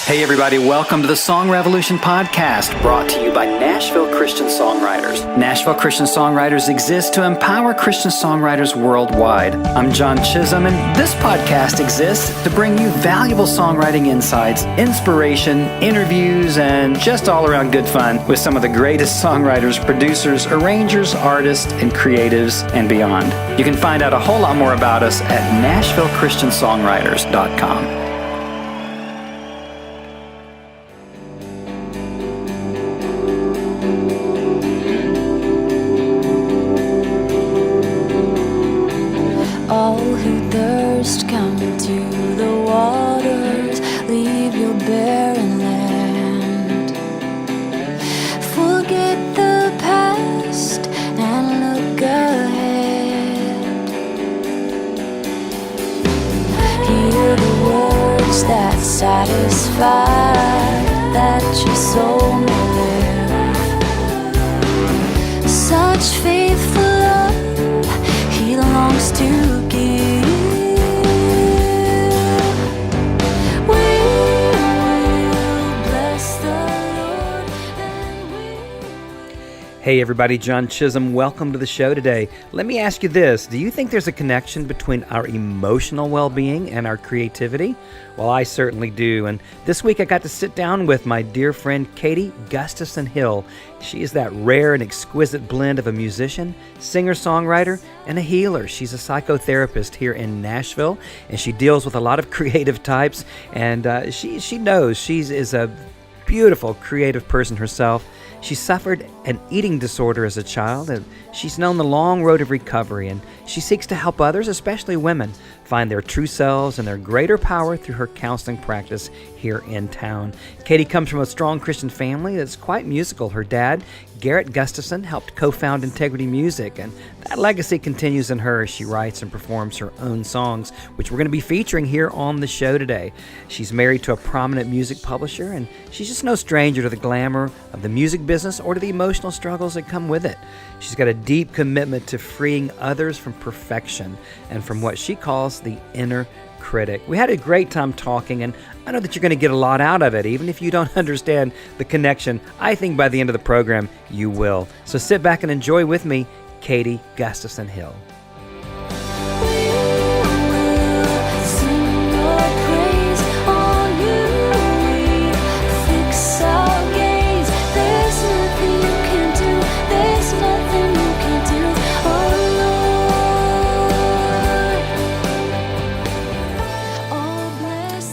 Hey everybody, welcome to the Song Revolution podcast, brought to you by Nashville Christian Songwriters. Nashville Christian Songwriters exists to empower Christian songwriters worldwide. I'm John Chisum, and this podcast exists to bring you valuable songwriting insights, inspiration, interviews, and just all around good fun with some of the greatest songwriters, producers, arrangers, artists, and creatives, and beyond. You can find out a whole lot more about us at NashvilleChristianSongwriters.com. All who thirst, come to the waters, leave your barren land. Forget the past and look ahead. Hear the words that satisfy, that your soul may live. Such faithful love He longs to give. We will bless the Lord and we will. Hey everybody, John Chisum. Welcome to the show today. Let me ask you this. Do you think there's a connection between our emotional well-being and our creativity? Well, I certainly do. And this week I got to sit down with my dear friend Gerrit Gustafson Hill. She is that rare and exquisite blend of a musician, singer-songwriter, and a healer. She's a psychotherapist here in Nashville, and she deals with a lot of creative types. And she knows she is a beautiful, creative person herself. She suffered an eating disorder as a child, and she's known the long road of recovery, and she seeks to help others, especially women, find their true selves and their greater power through her counseling practice here in town. Gerrit comes from a strong Christian family that's quite musical. Her dad, Gerrit Gustafson, helped co-found Integrity Music, and that legacy continues in her as she writes and performs her own songs, which we're going to be featuring here on the show today. She's married to a prominent music publisher, and she's just no stranger to the glamour of the music business or to the emotional struggles that come with it. She's got a deep commitment to freeing others from perfection and from what she calls the inner critic. We had a great time talking, and I know that you're going to get a lot out of it. Even if you don't understand the connection, I think by the end of the program, you will. So sit back and enjoy with me, Gerrit Gustafson Hill.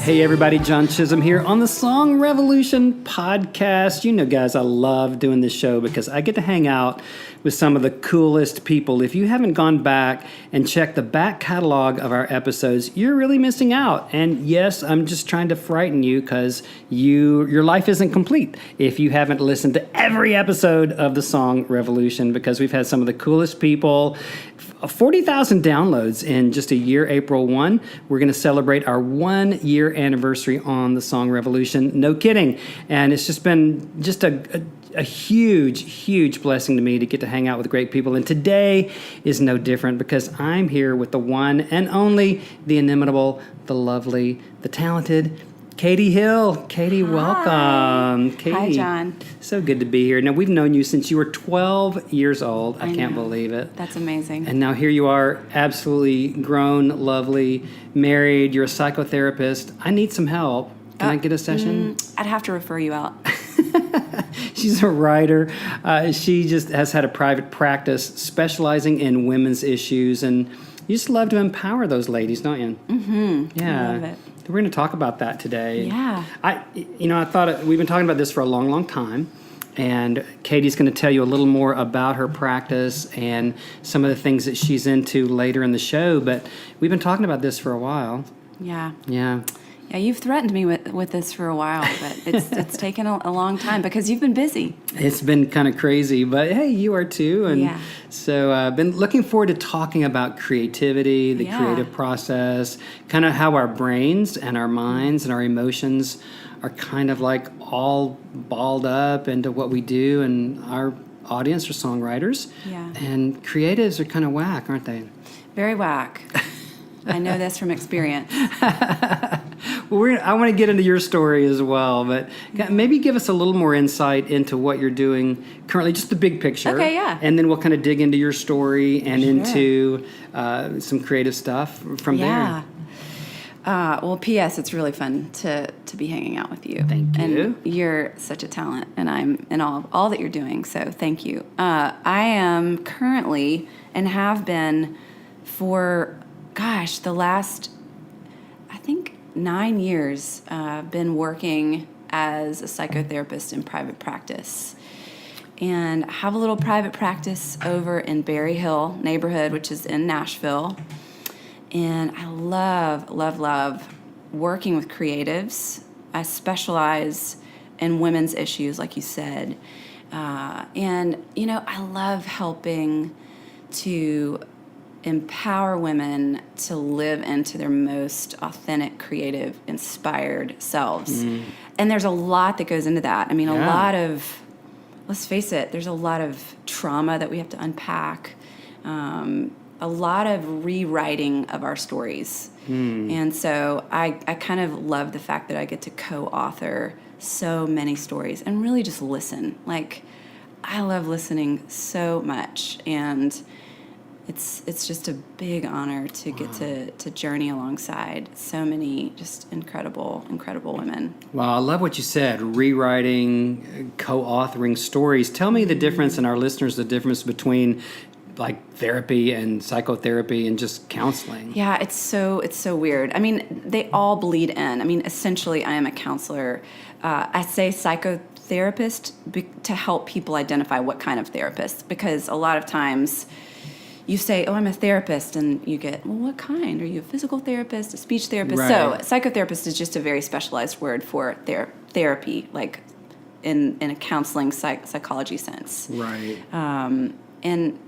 Hey everybody, John Chisum here on the Song Revolution podcast. You know, guys, I love doing this show because I get to hang out with some of the coolest people. If you haven't gone back and checked the back catalog of our episodes, you're really missing out. And yes, I'm just trying to frighten you because your life isn't complete if you haven't listened to every episode of the Song Revolution, because we've had some of the coolest people. 40,000 downloads in just a year, April 1. We're going to celebrate our 1 year anniversary on the Song Revolution. No kidding. And it's just been a huge, huge blessing to me to get to hang out with great people. And today is no different because I'm here with the one and only, the inimitable, the lovely, the talented Gerrit Hill. Gerrit, welcome. Gerrit, hi, John. So good to be here. Now, we've known you since you were 12 years old. I can't believe it. That's amazing. And now here you are, absolutely grown, lovely, married. You're a psychotherapist. I need some help. Can I get a session? I'd have to refer you out. She's a writer. She just has had a private practice specializing in women's issues. And you just love to empower those ladies, don't you? Mm-hmm. Yeah. I love it. We're going to talk about that today. Yeah. I thought we've been talking about this for a long, long time, and Katie's going to tell you a little more about her practice and some of the things that she's into later in the show. But we've been talking about this for a while. Yeah. Yeah. Yeah, you've threatened me with this for a while, but it's taken a long time because you've been busy. It's been kind of crazy, but hey, you are too. And yeah. So I've been looking forward to talking about creativity, the creative process, kind of how our brains and our minds and our emotions are kind of like all balled up into what we do, and our audience are songwriters. Yeah. And creatives are kind of whack, aren't they? Very whack. I know this from experience. Well, I want to get into your story as well, but maybe give us a little more insight into what you're doing currently, just the big picture. Okay, yeah. And then we'll kind of dig into your story and into some creative stuff from there. Well, P.S. It's really fun to be hanging out with you. Thank you. And you're such a talent, and I'm in all that you're doing. So thank you. I am currently and have been for the last 9 years. Been working as a psychotherapist in private practice, and I have a little private practice over in Berry Hill neighborhood, which is in Nashville. And I love, love, love working with creatives. I specialize in women's issues, like you said. And, I love helping to empower women to live into their most authentic, creative, inspired selves. And there's a lot that goes into that. I mean, a lot of, let's face it, there's a lot of trauma that we have to unpack. A lot of rewriting of our stories. And so I kind of love the fact that I get to co-author so many stories and really just listen. Like, I love listening so much, and it's just a big honor to get to journey alongside so many just incredible women. Well, I love what you said, rewriting, co-authoring stories. Tell me the difference, and our listeners, the difference between like therapy and psychotherapy and just counseling. Yeah, it's so weird. I mean, they all bleed in. I mean, essentially, I am a counselor. I say psychotherapist to help people identify what kind of therapist, because a lot of times you say, oh, I'm a therapist, and you get, well, what kind? Are you a physical therapist, a speech therapist? Right. So psychotherapist is just a very specialized word for therapy, like in a counseling psychology sense. Right. And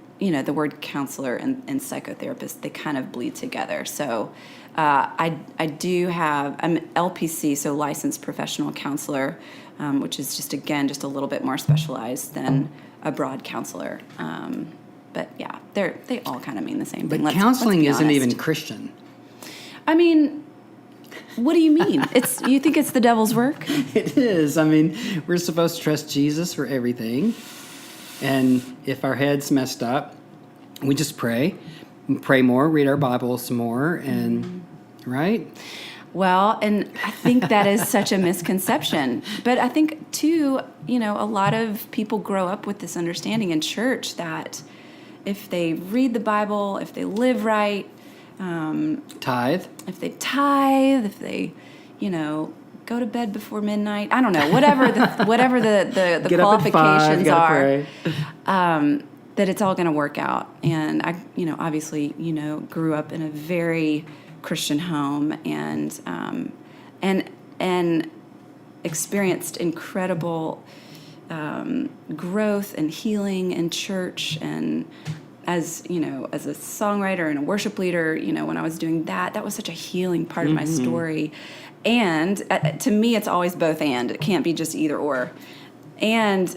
the word counselor and psychotherapist, they kind of bleed together. So I'm LPC, so licensed professional counselor, which is just a little bit more specialized than a broad counselor. But yeah, they all kind of mean the same thing. But counseling isn't even Christian. I mean, what do you mean? You think it's the devil's work? It is. I mean, we're supposed to trust Jesus for everything. And if our head's messed up, we just pray more, read our Bible some more, and right? Well, and I think that is such a misconception. But I think, too, a lot of people grow up with this understanding in church that if they read the Bible, if they live right, tithe, if they, go to bed before midnight. I don't know, whatever the Get qualifications up at 5, are, that it's all going to work out. And I, obviously, grew up in a very Christian home and experienced incredible growth and healing in church, and as a songwriter and a worship leader, when I was doing that was such a healing part of my story. And to me, it's always both and. It can't be just either or. And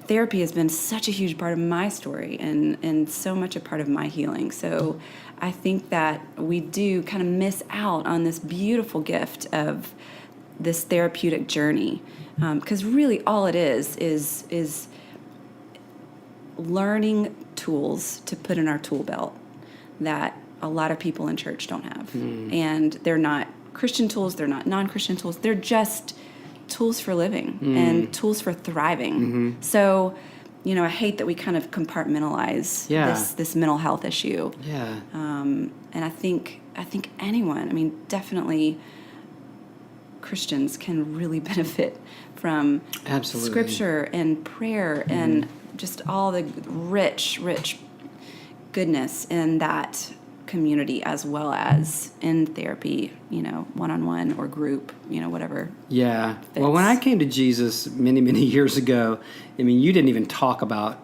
therapy has been such a huge part of my story and so much a part of my healing. So I think that we do kind of miss out on this beautiful gift of this therapeutic journey. Because really all it is learning tools to put in our tool belt that a lot of people in church don't have. And they're not Christian tools, they're not non-Christian tools, they're just tools for living and tools for thriving. So, I hate that we kind of compartmentalize this mental health issue. Yeah. And I think anyone, definitely Christians can really benefit from Absolutely. scripture and prayer and just all the rich goodness in that community, as well as in therapy, one-on-one or group, whatever. Yeah. fits. Well, when I came to Jesus many, many years ago, you didn't even talk about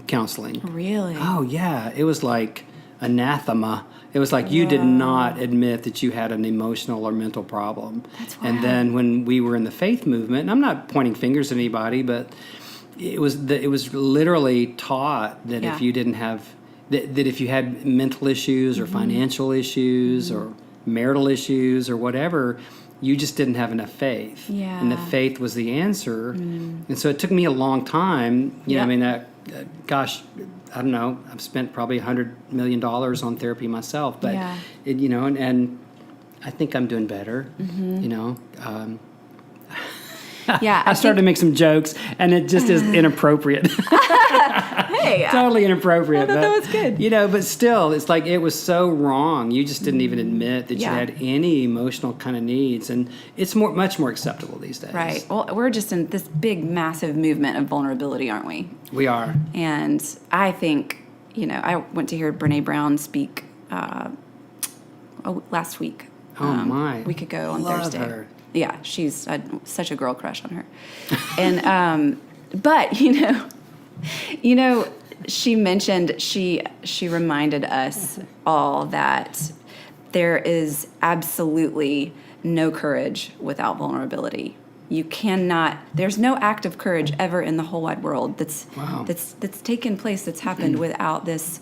counseling. Really? Oh, yeah. It was like anathema. It was like you did not admit that you had an emotional or mental problem. That's And wild. then when we were in the faith movement, and I'm not pointing fingers at anybody, but it was literally taught that if you didn't have that if you had mental issues or financial issues or marital issues or whatever, you just didn't have enough faith. Yeah. And the faith was the answer. And so it took me a long time. You know, I mean, gosh, I don't know. I've spent probably $100 million on therapy myself. But, Yeah. you know, and I think I'm doing better, you know. Yeah, I started to make some jokes, and it just is inappropriate. Hey, Totally inappropriate. I thought that was good. You know, but still, it's like it was so wrong. You just didn't even admit that you Yeah. had any emotional kind of needs, and it's much more acceptable these days. right. Well, we're just in this big, massive movement of vulnerability, aren't we? We are. And I think, you know, I went to hear Brene Brown speak last week. Oh, my. A week ago on Love Thursday. her. Yeah, she's such a girl crush on her. And but you know, she mentioned she reminded us all that there is absolutely no courage without vulnerability. You cannot. There's no act of courage ever in the whole wide world that's taken place, that's happened without this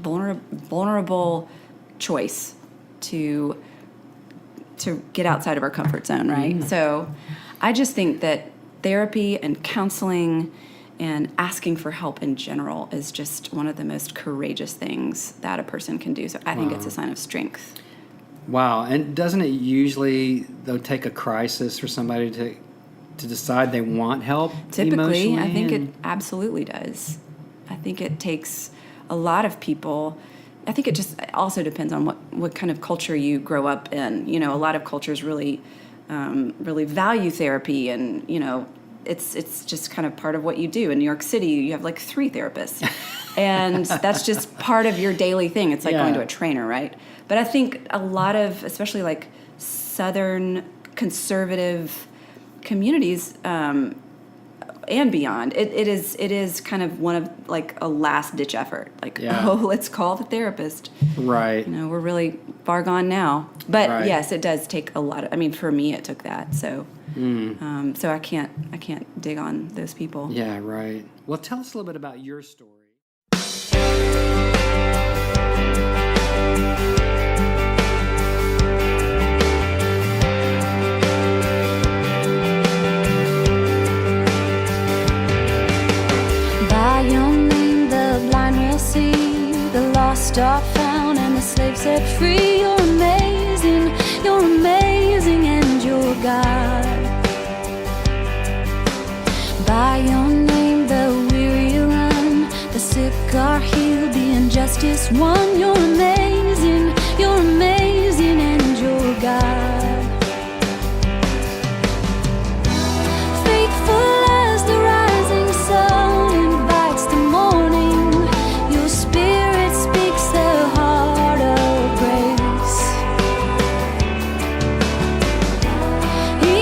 vulnerable choice to get outside of our comfort zone, right? So I just think that therapy and counseling and asking for help in general is just one of the most courageous things that a person can do. So I think it's a sign of strength. Wow. And doesn't it usually, though, take a crisis for somebody to decide they want help Typically, emotionally? I think it And- absolutely does. I think it takes a lot of people. I think it just also depends on what kind of culture you grow up in. You know, a lot of cultures really value therapy, and you know, it's just kind of part of what you do. In New York City, you have like 3 therapists, and that's just part of your daily thing. It's like going to a trainer, right? But I think a lot of, especially like Southern conservative communities, and beyond, it is kind of one of like a last ditch effort. Like, let's call the therapist. Right. You know, we're really far gone now. But Right. yes, it does take a lot of. I mean, for me, it took that. So, so I can't dig on those people. Yeah, right. Well, tell us a little bit about your story. By your name the blind will see, the lost are found, and the slaves set free. You're amazing, and you're God. By your name the weary run, the sick are healed, the injustice won. You're amazing, and you're God. Faithful as the rising sun invites the morning, your spirit speaks the heart of grace.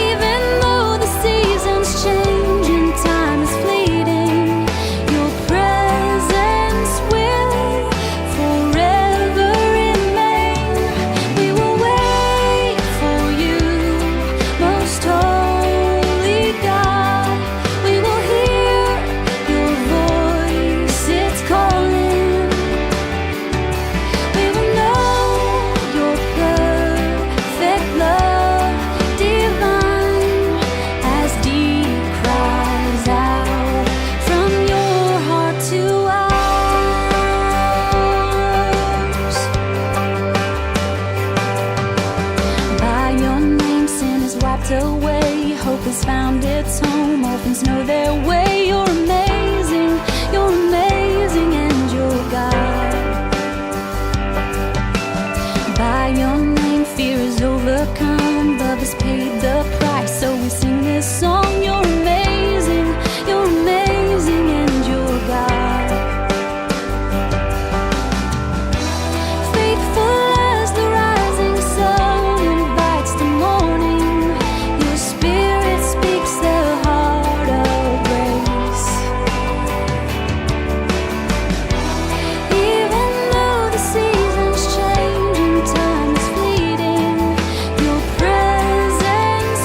Even though the seasons change and time is fleeting, your presence will forever remain. We will wait for you, most holy God. We will hear your voice, it's calling. We will know your perfect love divine, as deep cries out from your heart to ours. By your name sin is wiped away, hope has found its home, orphans know their way. You're amazing, and you're God. By your name fear is overcome, love has paid the price, so we sing this song. You're amazing, and you're God. Faithful as the rising sun invites the morning, your spirit speaks the heart of grace. Even though the seasons change and time is fleeting, your presence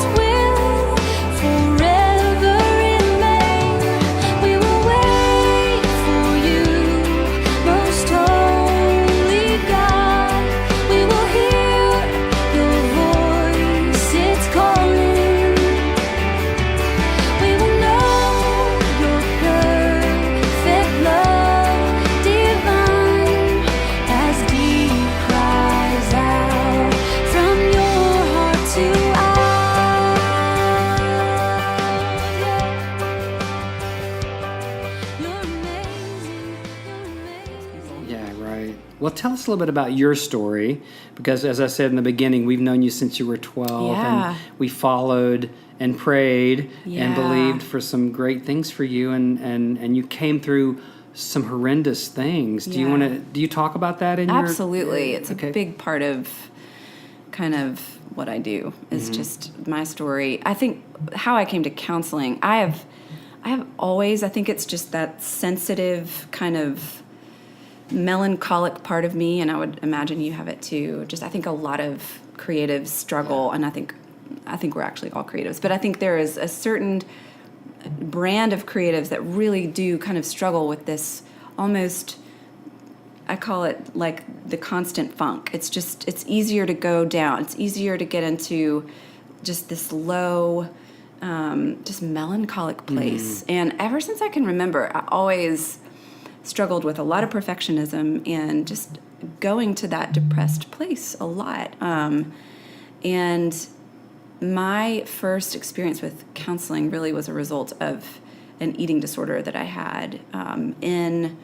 Well, tell us a little bit about your story, because as I said in the beginning, we've known you since you were 12, Yeah. and we followed and prayed Yeah. and believed for some great things for you, and you came through some horrendous things. Do you Yeah. want to? Do you talk about that in your? Absolutely. It's Okay. a big part of kind of what I do is just my story. I think how I came to counseling, I have always, I think it's just that sensitive kind of melancholic part of me, and I would imagine you have it too. Just I think a lot of creatives struggle, and I think we're actually all creatives, but I think there is a certain brand of creatives that really do kind of struggle with this almost, I call it like the constant funk. It's easier to go down. It's easier to get into just this low, just melancholic place. And ever since I can remember, I always struggled with a lot of perfectionism and just going to that depressed place a lot. And my first experience with counseling really was a result of an eating disorder that I had in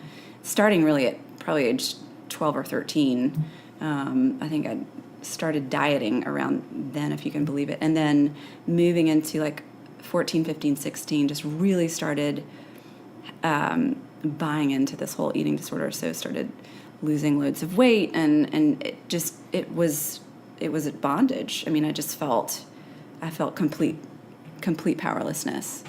starting really at probably age 12 or 13. I think I started dieting around then, if you can believe it. And then moving into like 14, 15, 16, just really started buying into this whole eating disorder. So started losing loads of weight, and it was at bondage. I mean, I felt complete powerlessness,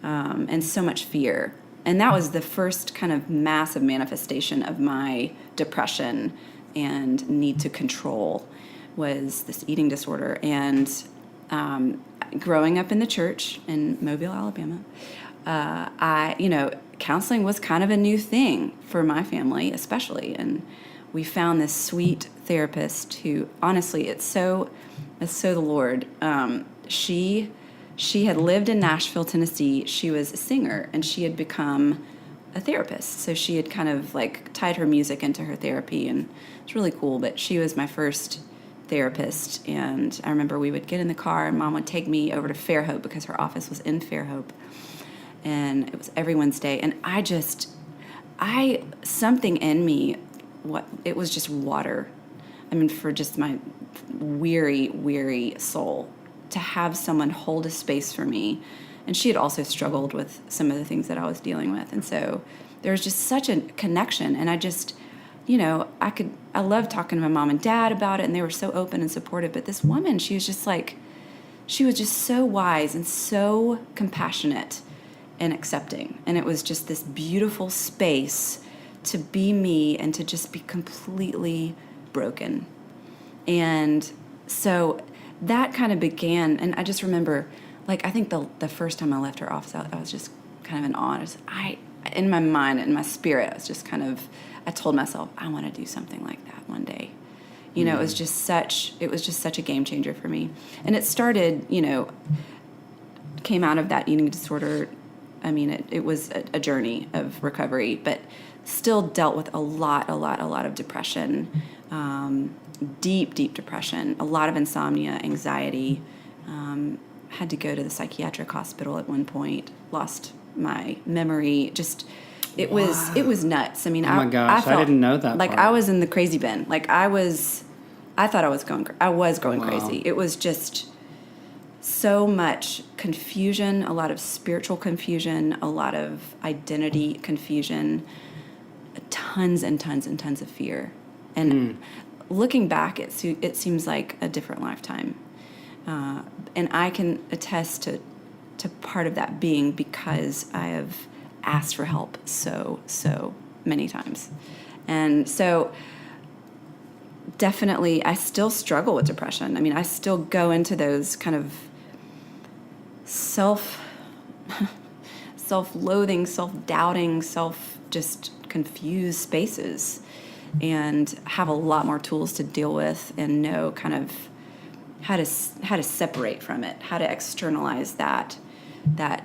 and so much fear. And that was the first kind of massive manifestation of my depression and need to control, was this eating disorder. And growing up in the church in Mobile, Alabama, counseling was kind of a new thing for my family, especially. And we found this sweet therapist who, honestly, it's so the Lord. She had lived in Nashville, Tennessee. She was a singer, and she had become a therapist. So she had kind of like tied her music into her therapy, and it's really cool. But she was my first therapist, and I remember we would get in the car, and Mom would take me over to Fairhope because her office was in Fairhope, and it was every Wednesday. And something in me, it was just water. I mean, for just my weary soul, to have someone hold a space for me. And she had also struggled with some of the things that I was dealing with. And so there was just such a connection. And I just, I loved talking to my mom and dad about it, and they were so open and supportive. But this woman, she was just so wise and so compassionate and accepting. And it was just this beautiful space to be me and to just be completely broken. And so that kind of began, and I just remember, like, I think the first time I left her office, I was just kind of in awe. In my mind, in my spirit, I told myself, I want to do something like that one day. It was just such a game changer for me. And it started, came out of that eating disorder. I mean, it was a journey of recovery, but still dealt with a lot of depression, deep depression, a lot of insomnia, anxiety. Had to go to the psychiatric hospital at one point, lost my memory. Just, it was nuts. I mean, oh my gosh, I didn't know that like part. I was in the crazy bin. Like I thought I was going crazy. It was just so much confusion, a lot of spiritual confusion, a lot of identity confusion, tons and tons and tons of fear. And looking back, it seems like a different lifetime. And I can attest to part of that being because I have asked for help so many times. And so definitely I still struggle with depression. I mean, I still go into those kind of self-loathing, self-doubting, just confused spaces, and have a lot more tools to deal with and know kind of how to separate from it, how to externalize that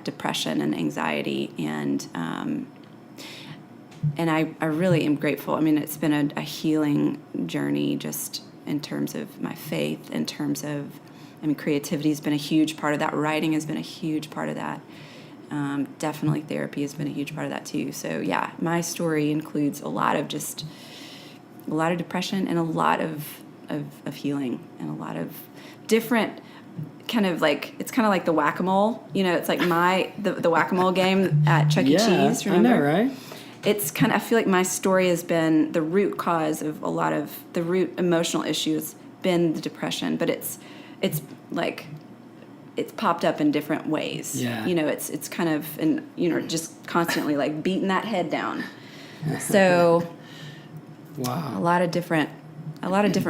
depression and anxiety. And I really am grateful. I mean, it's been a healing journey, just in terms of my faith, in terms of, creativity has been a huge part of that. Writing has been a huge part of that. Definitely therapy has been a huge part of that too. So yeah, my story includes a lot of just depression and a lot of healing and a lot of different kind of like, it's kind of like the whack-a-mole, it's like the whack-a-mole game at Chuck E. Cheese, remember? I know, right? It's kind of, I feel like my story has been the root cause of a lot of the root emotional issues been the depression, but it's like, it's popped up in different ways. Yeah. It's kind of, just constantly like beating that head down. So Wow. a lot of different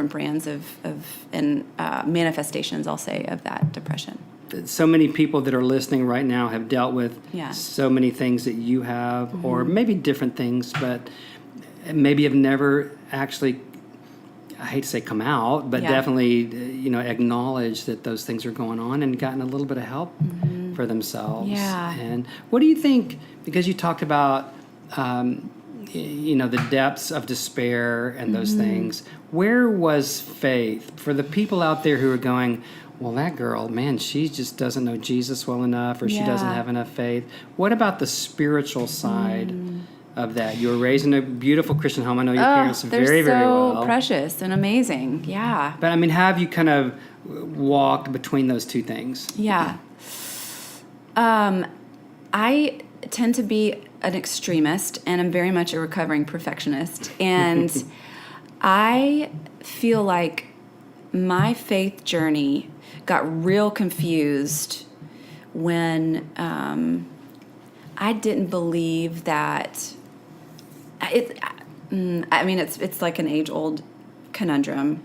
brands and manifestations, I'll say, of that depression. So many people that are listening right now have dealt with Yeah. so many things that you have, or maybe different things, but maybe have never actually, I hate to say come out, but Yeah. definitely, acknowledged that those things are going on and gotten a little bit of help for themselves. Yeah. And what do you think, because you talked about, the depths of despair and those things, where was faith for the people out there who are going, well, that girl, man, she just doesn't know Jesus well enough, or she doesn't Yeah. have enough faith. What about the spiritual side of that? You were raised in a beautiful Christian home. I know your parents They're very, very well. so precious and amazing. Yeah. But I mean, how have you kind of walked between those two things? Yeah. I tend to be an extremist, and I'm very much a recovering perfectionist. And I feel like my faith journey got real confused when I didn't believe that it's like an age-old conundrum.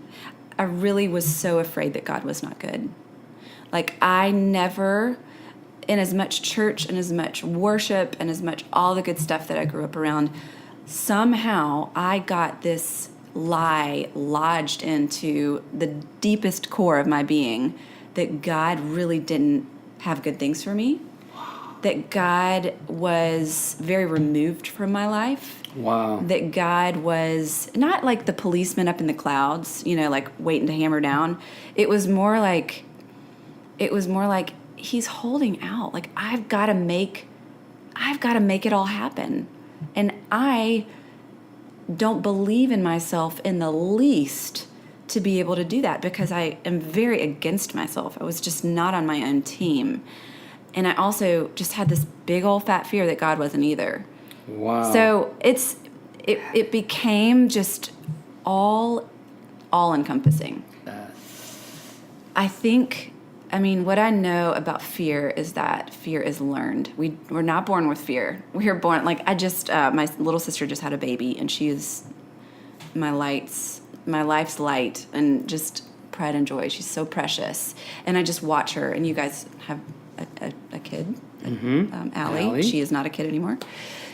I really was so afraid that God was not good. Like, I never, in as much church and as much worship and as much all the good stuff that I grew up around, somehow I got this lie lodged into the deepest core of my being that God really didn't have good things for me, that God was very removed from my life. Wow. That God was not like the policeman up in the clouds, like waiting to hammer down. It was more like he's holding out. Like, I've got to make it all happen. And I don't believe in myself in the least to be able to do that, because I am very against myself. I was just not on my own team. And I also just had this big old fat fear that God wasn't either. Wow. So it became just all encompassing. What I know about fear is that fear is learned. We're not born with fear. We're born, like, my little sister just had a baby, and she is my life's light, and just pride and joy. She's so precious. And I just watch her, and you guys have a kid, Allie. Allie. She is not a kid anymore.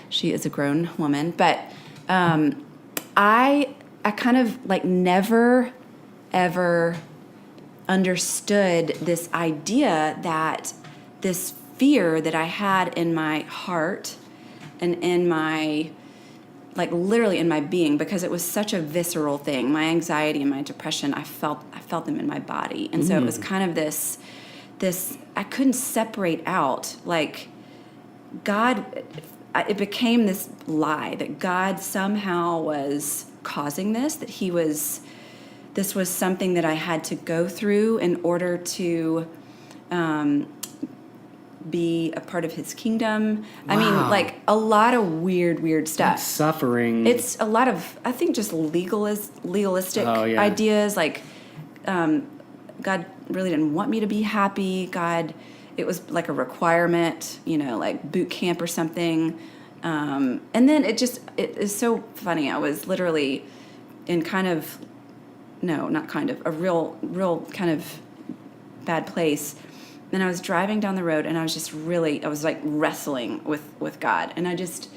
She is a grown woman. But I kind of like never, ever understood this idea that this fear that I had in my heart and in my, like, literally in my being, because it was such a visceral thing. My anxiety and my depression, I felt them in my body. And so it was kind of this I couldn't separate out, like, God. It became this lie that God somehow was causing this, that this was something that I had to go through in order to be a part of his kingdom. Wow. I mean, like, a lot of weird stuff. That's suffering. It's a lot of, I think, just legalistic ideas. Like, God really didn't want me to be happy. It was like a requirement, like boot camp or something. And then it is so funny. I was literally in a real kind of bad place. And I was driving down the road, and I was like wrestling with God. And I just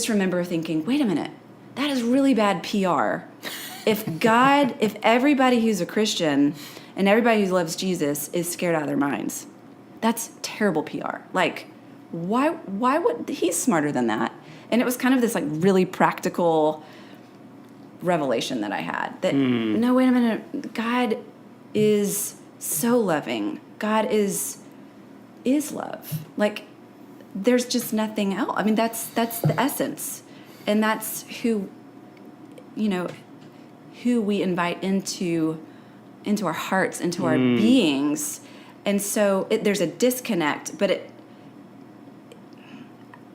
remember thinking, wait a minute, that is really bad PR. If everybody who's a Christian and everybody who loves Jesus is scared out of their minds, that's terrible PR. Like, why would, he's smarter than that. And it was kind of this like really practical revelation that I had that, no, wait a minute, God is so loving. God is love. Like, there's just nothing else. I mean, that's the essence. And that's who, who we invite into our hearts, into our beings. And so there's a disconnect, but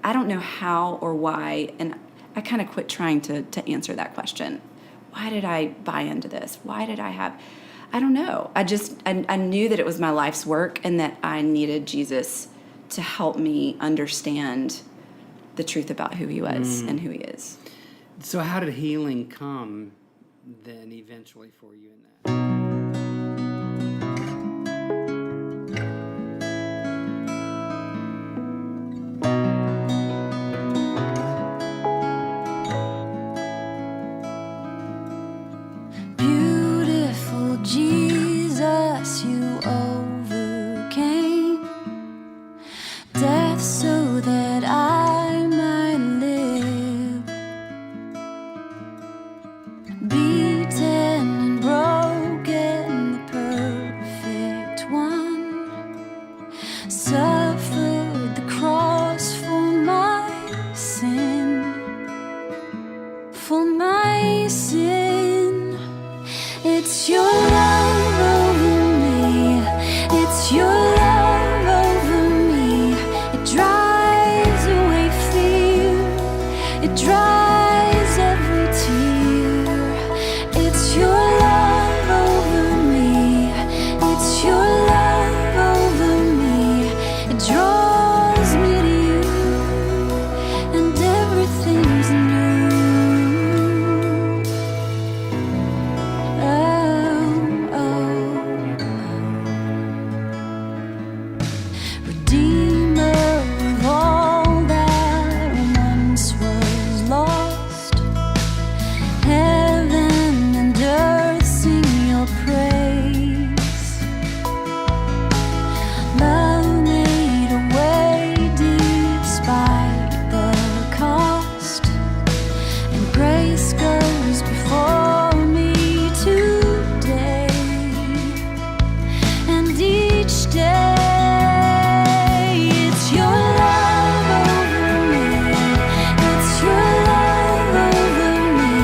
I don't know how or why, and I kind of quit trying to answer that question. Why did I buy into this? Why did I don't know. I knew that it was my life's work and that I needed Jesus to help me understand the truth about who he was and who he is. So how did healing come then eventually for you in that? Beautiful Jesus, you overcame death so that I might live. Beaten and broken, the perfect one suffered the cross for my sin, for my sin. It's your love over me. It's your love over me. It drives away fear. It dries every tear. It's your love over me. It's your love over me. It draws me to you, and everything's new. Redeemer of all that once was lost, heaven and earth sing your praise. Love made a way despite the cost, and grace goes before me today and each day. It's your love over me. It's your love over me.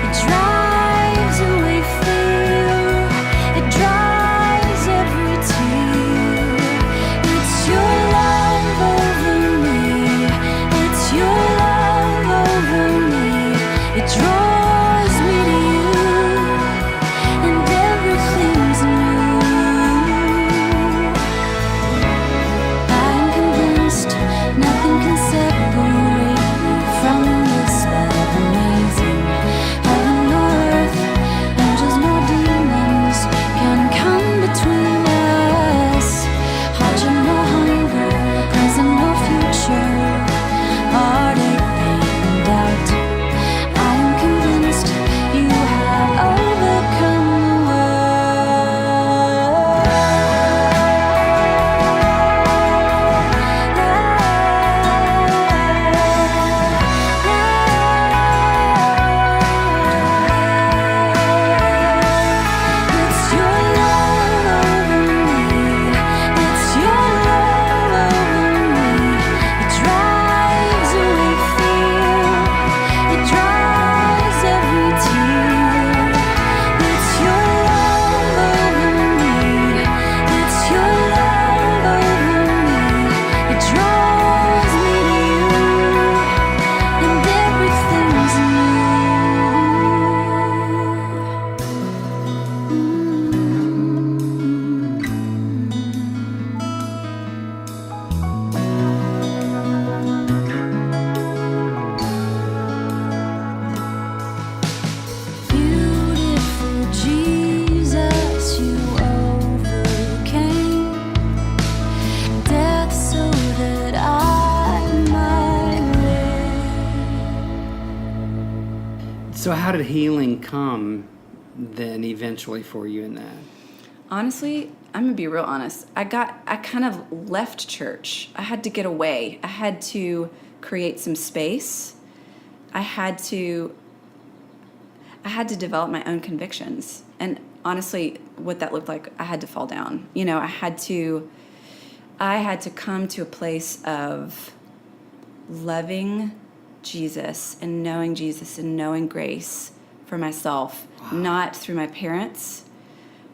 It drives away fear. It dries every tear. It's your love over me. It's your love over me. It draws me to you, and everything's new. I'm convinced nothing can separate me from this love amazing. Heaven or earth, angels nor demons can come between us. Hardship nor hunger, present nor future, heartache, pain, and doubt. I am convinced you have overcome the It's your love over me. It's your love over me. It drives away fear. It dries every tear. It's your love over me. It's your love over me. It draws me to you, and everything's new. Beautiful Jesus, you overcame death so that I might live. So how did healing come then eventually for you in that? Honestly, I'm gonna be real honest. I kind of left church. I had to get away. I had to create some space. I had to develop my own convictions. And honestly, what that looked like, I had to fall down. I had to come to a place of loving Jesus and knowing grace for myself, not through my parents,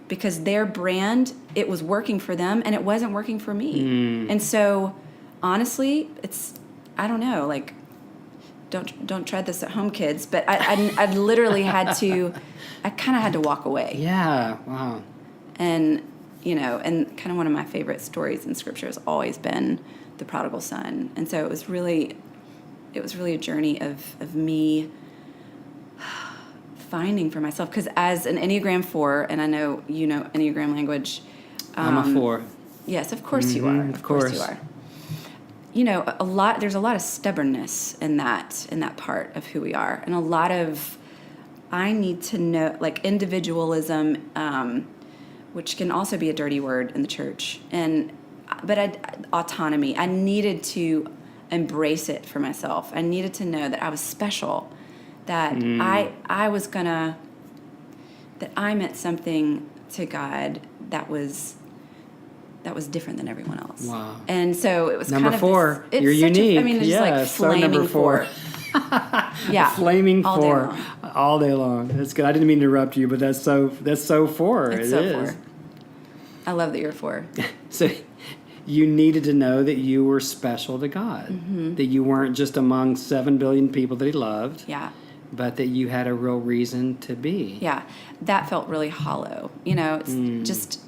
because their brand, it was working for them and it wasn't working for me. And so honestly, I don't know, like, don't try this at home, kids, but I literally had to, I kind of had to walk away. Yeah. Wow. And, and kind of one of my favorite stories in Scripture has always been the prodigal son. And so it was really a journey of me finding for myself. Because as an Enneagram 4, and I know you know Enneagram language. I'm a 4. Yes, of course you are. Of course you are. There's a lot of stubbornness in that part of who we are. And a lot of, I need to know, like, individualism, which can also be a dirty word in the church. But autonomy. I needed to embrace it for myself. I needed to know that I was special, that that I meant something to God that was different than everyone else. Wow. And so it was number kind of 4. It's You're unique. It's yeah, like flaming number 4. Yeah. Flaming all 4. Day long. All day long. That's good. I didn't mean to interrupt you, but that's so 4. It's It so is. 4. I love that you're 4. So you needed to know that you were special to God, that you weren't just among 7 billion people that he loved, Yeah. but that you had a real reason to be. Yeah. That felt really hollow. It's just,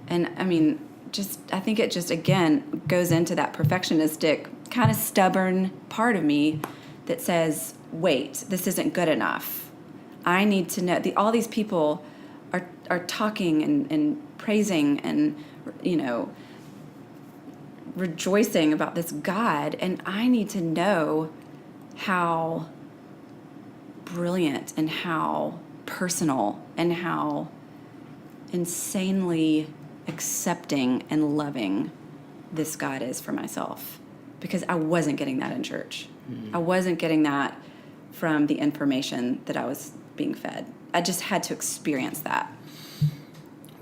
and I mean, I think it just, again, goes into that perfectionistic, kind of stubborn part of me that says, wait, this isn't good enough. I need to know. All these people are talking and praising and, rejoicing about this God, and I need to know how brilliant and how personal and how insanely accepting and loving this God is for myself, because I wasn't getting that in church. I wasn't getting that from the information that I was being fed. I just had to experience that.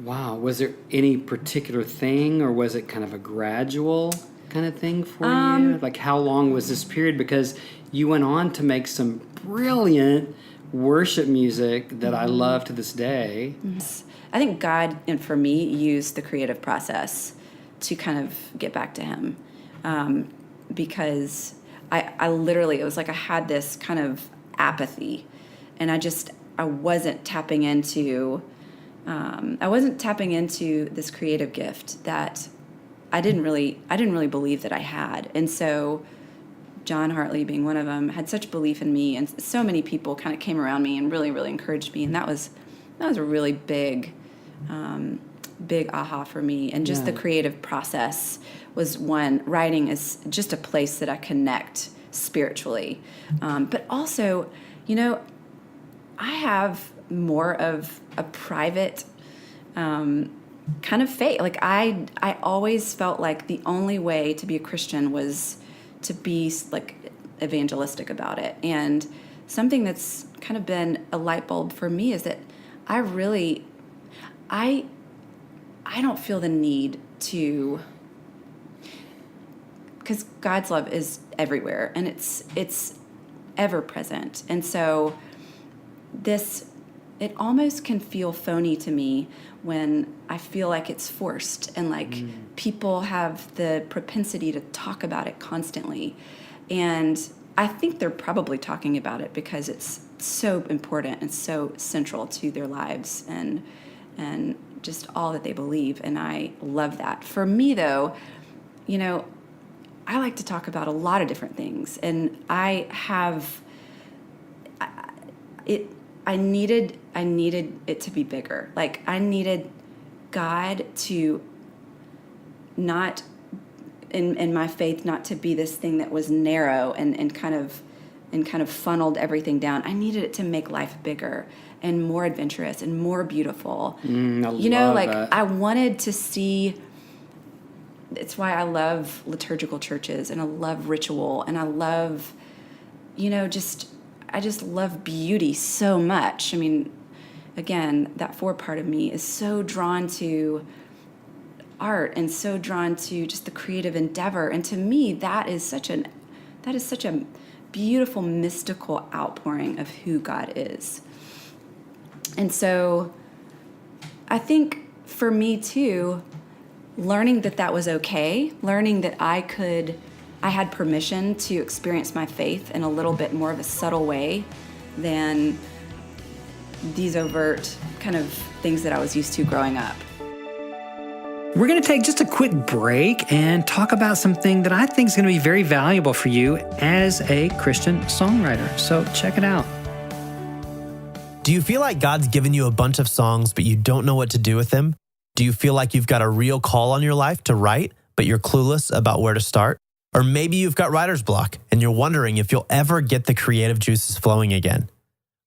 Wow. Was there any particular thing, or was it kind of a gradual kind of thing for you? Like, how long was this period? Because you went on to make some brilliant worship music that I love to this day. I think God, and for me, used the creative process to kind of get back to him. Because I literally, it was like I had this kind of apathy, and I wasn't tapping into this creative gift that I didn't really believe that I had. And so John Hartley, being one of them, had such belief in me, and so many people kind of came around me and really, really encouraged me. And that was a really big aha for me. And just the creative process was one. Writing is just a place that I connect spiritually. But also, I have more of a private kind of faith. Like, I always felt like the only way to be a Christian was to be, like, evangelistic about it. And something that's kind of been a light bulb for me is that I don't feel the need to, because God's love is everywhere, and it's ever present. And so it almost can feel phony to me when I feel like it's forced, and like people have the propensity to talk about it constantly. And I think they're probably talking about it because it's so important and so central to their lives and just all that they believe. And I love that. For me, though, I like to talk about a lot of different things, and I needed it to be bigger. Like, I needed God to not, in my faith, not to be this thing that was narrow and kind of funneled everything down. I needed it to make life bigger and more adventurous and more beautiful. I wanted to see. It's why I love liturgical churches, and I love ritual, and I love, I just love beauty so much. I mean, again, that 4 part of me is so drawn to art and so drawn to just the creative endeavor. And to me, that is such a beautiful mystical outpouring of who God is. And so I think for me too, learning that was okay, learning that I had permission to experience my faith in a little bit more of a subtle way than these overt kind of things that I was used to growing up. We're going to take just a quick break and talk about something that I think is going to be very valuable for you as a Christian songwriter. So check it out. Do you feel like God's given you a bunch of songs, but you don't know what to do with them? Do you feel like you've got a real call on your life to write, but you're clueless about where to start? Or maybe you've got writer's block and you're wondering if you'll ever get the creative juices flowing again.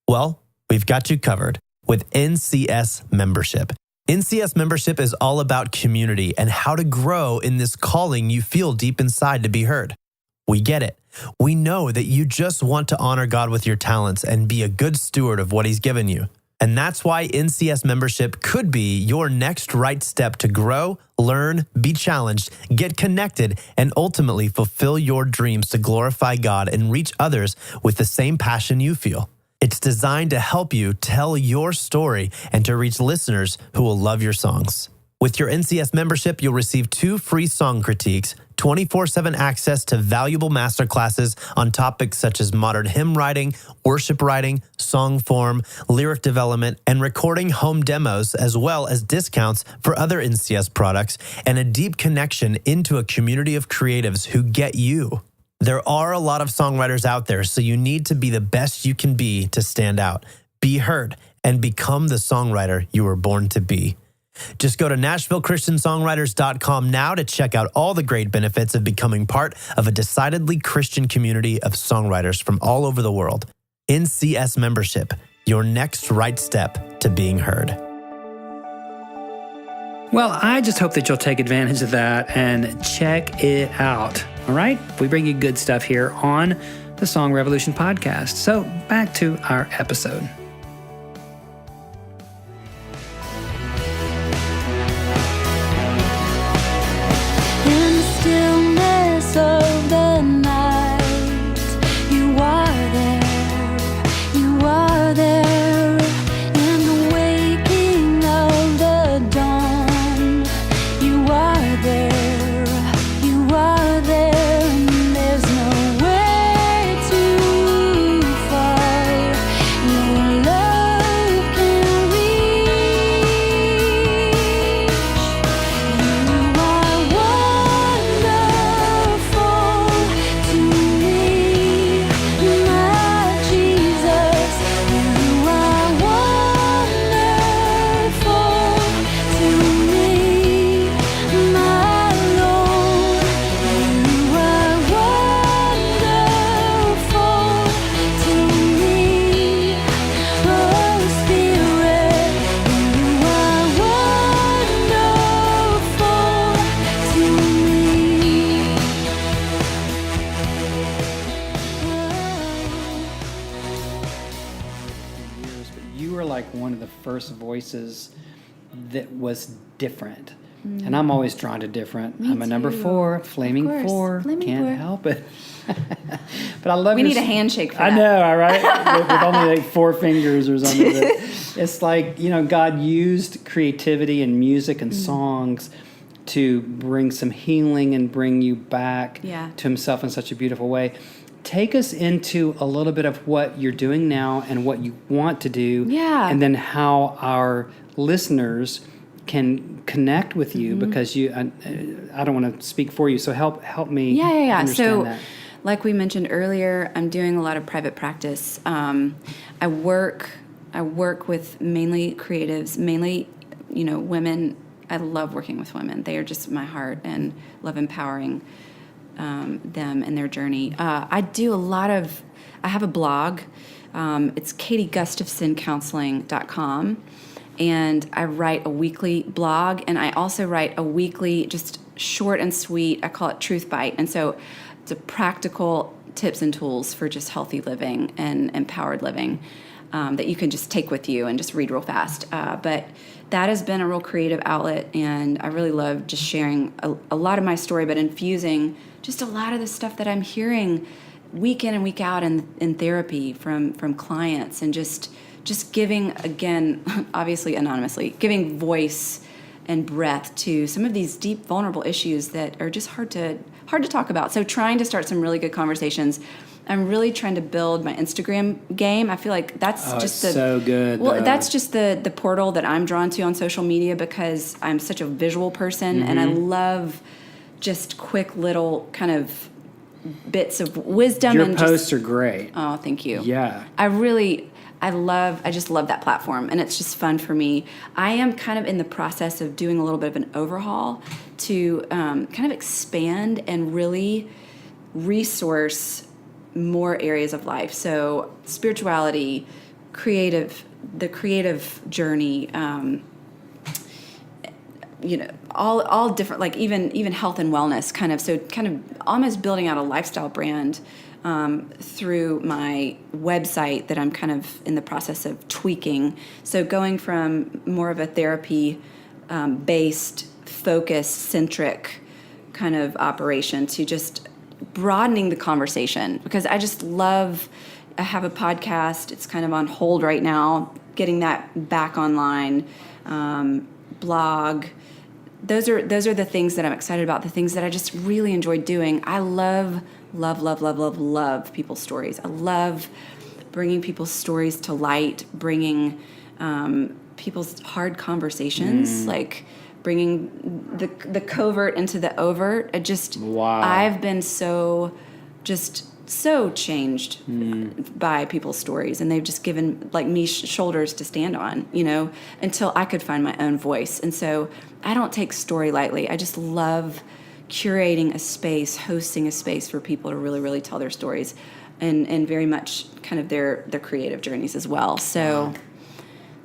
Well, we've got you covered with NCS membership. NCS membership is all about community and how to grow in this calling you feel deep inside to be heard. We get it. We know that you just want to honor God with your talents and be a good steward of what He's given you. And that's why NCS membership could be your next right step to grow, learn, be challenged, get connected, and ultimately fulfill your dreams to glorify God and reach others with the same passion you feel. It's designed to help you tell your story and to reach listeners who will love your songs. With your NCS membership, you'll receive 2 free song critiques, 24/7 access to valuable masterclasses on topics such as modern hymn writing, worship writing, song form, lyric development, and recording home demos, as well as discounts for other NCS products, and a deep connection into a community of creatives who get you. There are a lot of songwriters out there, so you need to be the best you can be to stand out, be heard, and become the songwriter you were born to be. Just go to NashvilleChristianSongwriters.com now to check out all the great benefits of becoming part of a decidedly Christian community of songwriters from all over the world. NCS membership, your next right step to being heard. Well, I just hope that you'll take advantage of that and check it out. All right? We bring you good stuff here on the Song Revolution podcast. So back to our episode. In the stillness of the night, you are there. In the waking of the dawn, you are there. And there's nowhere too far. Your love can reach. You are wonderful to me, my Jesus. You are wonderful to me, my Lord. You are wonderful to me, Holy Spirit. You are wonderful to me. Years, but you were like one of the first voices that was different. And I'm always drawn to different. Me I'm a number too. 4, flaming Of course, 4. flaming Can't 4. help it. But I love We your need a s- handshake for I that. know, all right? with only like 4 fingers or something. But it's like, God used creativity and music and songs to bring some healing and bring you back Yeah. to Himself in such a beautiful way. Take us into a little bit of what you're doing now and what you want to do. Yeah. And then how our listeners can connect with you, because I don't want to speak for you, so help me Yeah. understand So, that. like we mentioned earlier, I'm doing a lot of private practice. I work with mainly creatives, mainly women. I love working with women. They are just my heart, and love empowering them in their journey. I have a blog. It's KatieGustafsonCounseling.com. And I write a weekly blog, and I also write a weekly, just short and sweet, I call it Truth Bite. And so it's a practical tips and tools for just healthy living and empowered living that you can just take with you and just read real fast. But that has been a real creative outlet, and I really love just sharing a lot of my story, but infusing just a lot of the stuff that I'm hearing week in and week out in therapy from clients, and just giving, again, obviously anonymously, giving voice and breath to some of these deep, vulnerable issues that are just hard to talk about. So trying to start some really good conversations. I'm really trying to build my Instagram game. I feel like that's so good. Well, that's just the portal that I'm drawn to on social media, because I'm such a visual person, and I love just quick little kind of bits of wisdom. Your posts are great. Oh, thank you. Yeah. I just love that platform, and it's just fun for me. I am kind of in the process of doing a little bit of an overhaul to kind of expand and really resource more areas of life. So spirituality, the creative journey, all different, like even health and wellness kind of. So kind of almost building out a lifestyle brand through my website that I'm kind of in the process of tweaking. So going from more of a therapy based, focus centric kind of operation to just broadening the conversation, because I have a podcast. It's kind of on hold right now, getting that back online, blog. Those are the things that I'm excited about, the things that I just really enjoy doing. I love people's stories. I love bringing people's stories to light, bringing people's hard conversations, like bringing the covert into the overt. I've been so changed by people's stories, and they've just given like me shoulders to stand on, until I could find my own voice. And so I don't take story lightly. I just love curating a space, hosting a space for people to really, really tell their stories, and very much kind of their creative journeys as well. So.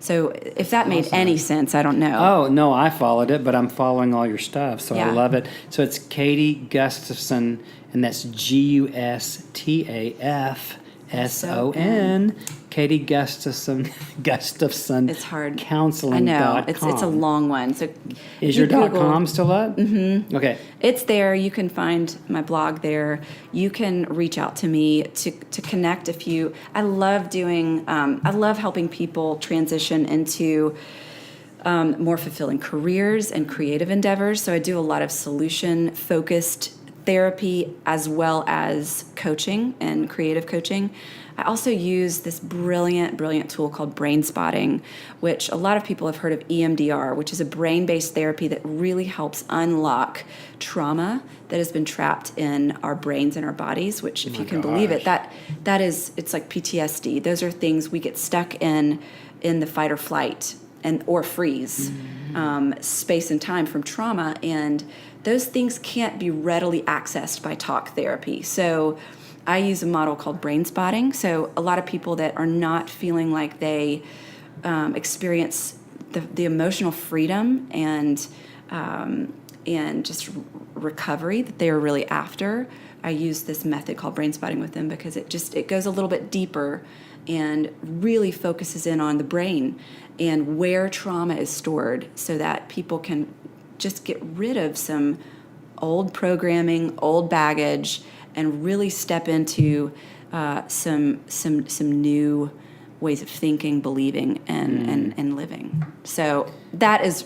So if that made any sense, I don't know. Oh, no, I followed it, but I'm following all your stuff, so Yeah. I love it. So it's Katie Gustafson, and that's Gustafson. Katie Gustafson. It's hard. Counseling. I know. It's a long one. So Is you your Google- .com still up? Mm-hmm. Okay. It's there. You can find my blog there. You can reach out to me to connect if you. I love helping people transition into more fulfilling careers and creative endeavors. So I do a lot of solution-focused therapy as well as coaching and creative coaching. I also use this brilliant tool called brain spotting, which a lot of people have heard of EMDR, which is a brain-based therapy that really helps unlock trauma that has been trapped in our brains and our bodies, which, if you can believe it, it's like PTSD. Those are things we get stuck in the fight or flight or freeze space and time from trauma, and those things can't be readily accessed by talk therapy. So I use a model called brain spotting. So a lot of people that are not feeling like they experience the emotional freedom and just recovery that they are really after, I use this method called brain spotting with them, because it goes a little bit deeper and really focuses in on the brain and where trauma is stored, so that people can just get rid of some old programming, old baggage, and really step into some new ways of thinking, believing, and living. So that is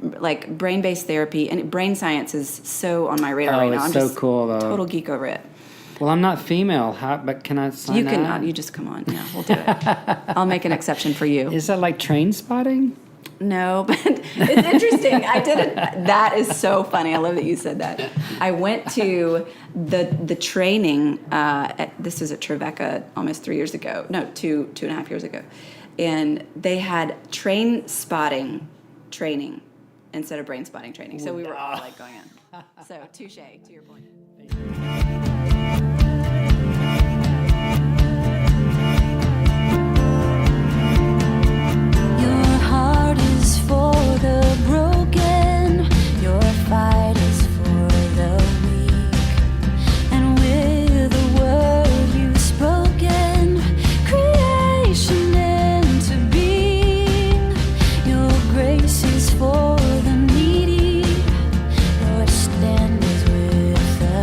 like brain-based therapy, and brain science is so on my radar right now. It's I'm so just cool, though. Total geek over it. Well, I'm not female, but can I sign You up? cannot. You just come on. Yeah, we'll do it. I'll make an exception for you. Is that like train spotting? No, but it's interesting. I did it. That is so funny. I love that you said that. I went to the training. This was at Trevecca almost 3 years ago. No, two and a half years ago, and they had train spotting training instead of brain spotting training. So we were all like going in. So touche to your point. Your heart is for the broken, your fight is for the weak. And with the word you've spoken, creation into being. Your grace is for the needy, your stand is with the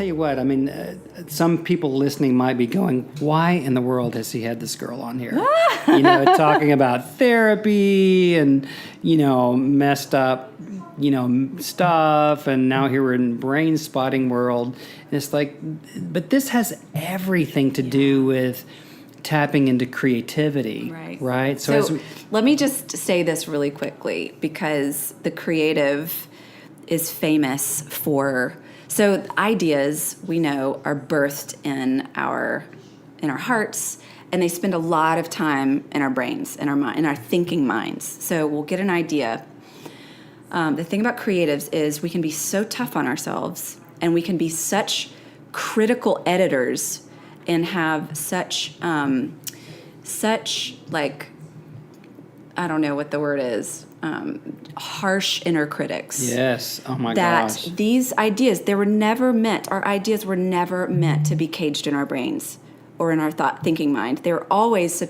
tell you what, I mean, some people listening might be going, why in the world has he had this girl on here? Talking about therapy and, messed up, stuff. And now here we're in brain spotting world. And it's like, but this has everything to do with tapping into creativity, right? So let me just say this really quickly, because the creative is famous for, so ideas we know are birthed in our hearts, and they spend a lot of time in our brains, in our mind, in our thinking minds. So we'll get an idea. The thing about creatives is we can be so tough on ourselves, and we can be such critical editors and have such like, I don't know what the word is, harsh inner critics. Yes. Oh my gosh. gosh. These ideas, our ideas were never meant to be caged in our brains or in our thinking mind. They're always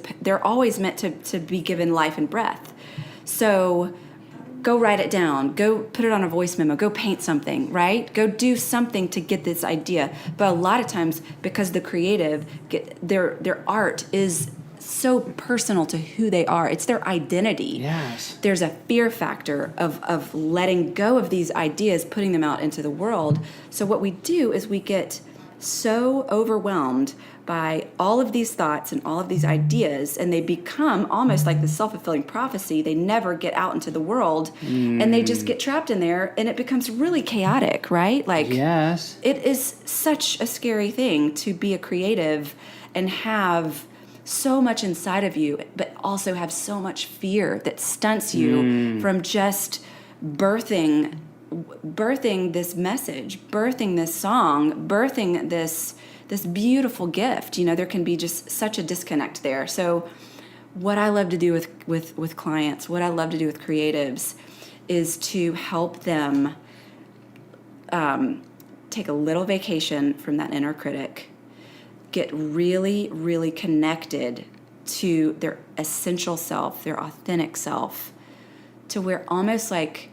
meant to be given life and breath. So go write it down, go put it on a voice memo, go paint something, right? Go do something to get this idea. But a lot of times, because the creative, their art is so personal to who they are. It's their identity. Yes. There's a fear factor of letting go of these ideas, putting them out into the world. So what we do is we get so overwhelmed by all of these thoughts and all of these ideas, and they become almost like the self-fulfilling prophecy. They never get out into the world, and they just get trapped in there, and it becomes really chaotic, right? Like, yes, it is such a scary thing to be a creative and have so much inside of you, but also have so much fear that stunts you from just birthing this message, birthing this song, birthing this beautiful gift. There can be just such a disconnect there. So what I love to do with clients, what I love to do with creatives, is to help them take a little vacation from that inner critic, get really, really connected to their essential self, their authentic self, to where almost like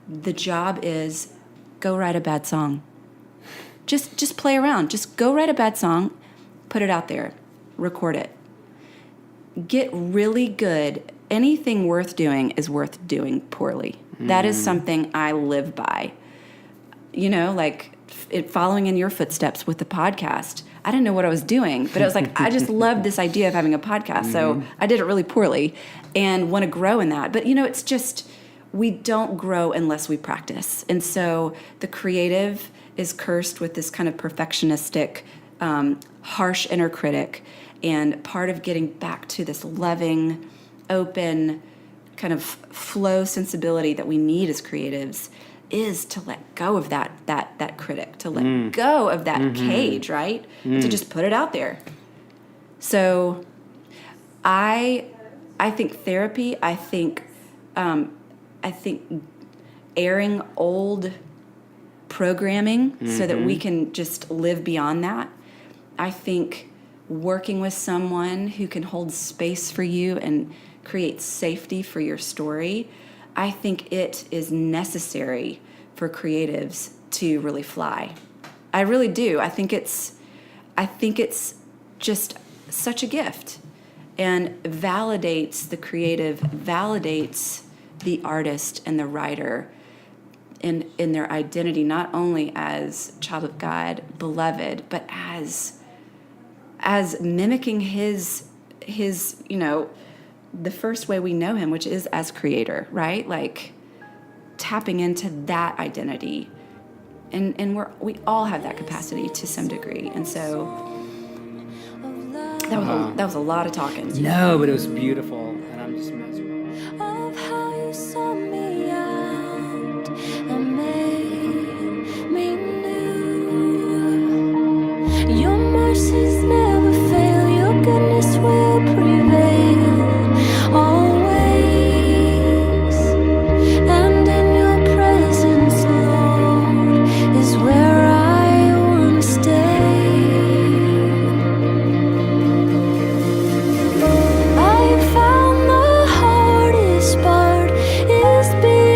the job is go write a bad song. Just play around. Just go write a bad song, put it out there, record it. Get really good. Anything worth doing is worth doing poorly. That is something I live by. Following in your footsteps with the podcast. I didn't know what I was doing, but I was like, I just love this idea of having a podcast. So I did it really poorly and want to grow in that. But, it's just, we don't grow unless we practice. And so the creative is cursed with this kind of perfectionistic, harsh inner critic. And part of getting back to this loving, open, kind of flow sensibility that we need as creatives is to let go of that critic, to let go of that cage, right? To just put it out there. So I think therapy, I think airing old programming so that we can just live beyond that. I think working with someone who can hold space for you and create safety for your story, I think it is necessary for creatives to really fly. I really do. I think it's just such a gift, and validates the creative, validates the artist and the writer in their identity, not only as child of God, beloved, but as mimicking his the first way we know him, which is as creator, right? Like tapping into that identity. And we all have that capacity to some degree. And so that was a lot of talking. No, but it was beautiful, and I'm just mesmerized. Of how you saw me out and made me new. Your mercies never fail, your goodness will prevail always. And in your presence, Lord, is where I want to stay. I found the hardest part is being